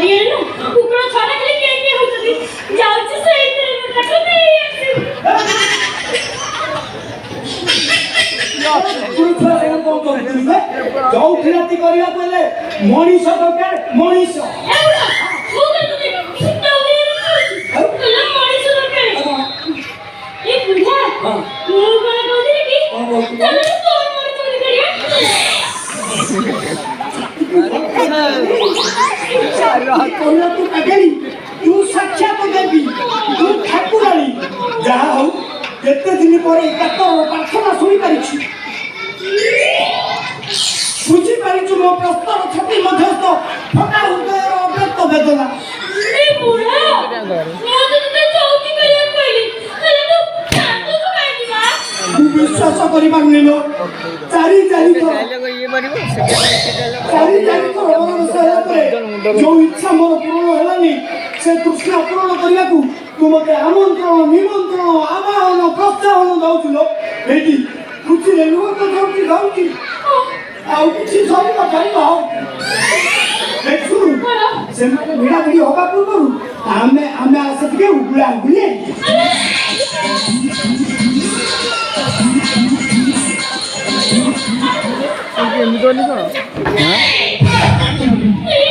କରିଆରେ ନା କୁକୁର ଛଡା ଖାଲି କେ କେ ହଉଛନ୍ତି ଯାଉଛି ସେଇଥିରେ ତାକୁ ନେଇ ଆସି ଯୋଉଠି ରାତି କରିବାକୁ ହେଲେ ମଣିଷ ଦରକାର ମଣିଷ तू साक्षात देवी तू ठाकुराणी जहा हो केते दिन पर एकात्तर प्रार्थना शुणी पारिछु बुझी पारिछु मो प्रस्ताव छाती मध्यस्थ फटा हृदय अव्यक्त वेदना ए बुढ़ा मैं तो तुझे चौकी करिया कहली हेले तू शांत तो काई दिबा तू विश्वास करि पारनिलो चारि चारि तो जो इच्छा मोर पूर्ण हेलानी से तृष्णा पूर्ण करिया को तू मते आमंत्रण निमंत्रण आवाहन प्रोत्साहन दउछलो हेटी खुशी रे नुवा तो जाउची आउ किछि सब न पाइबो देखु से माने भिड़ा भिड़ी होबा पूर्वरु आमे आसे के उगुला उगुली एमि कोनी कोन हां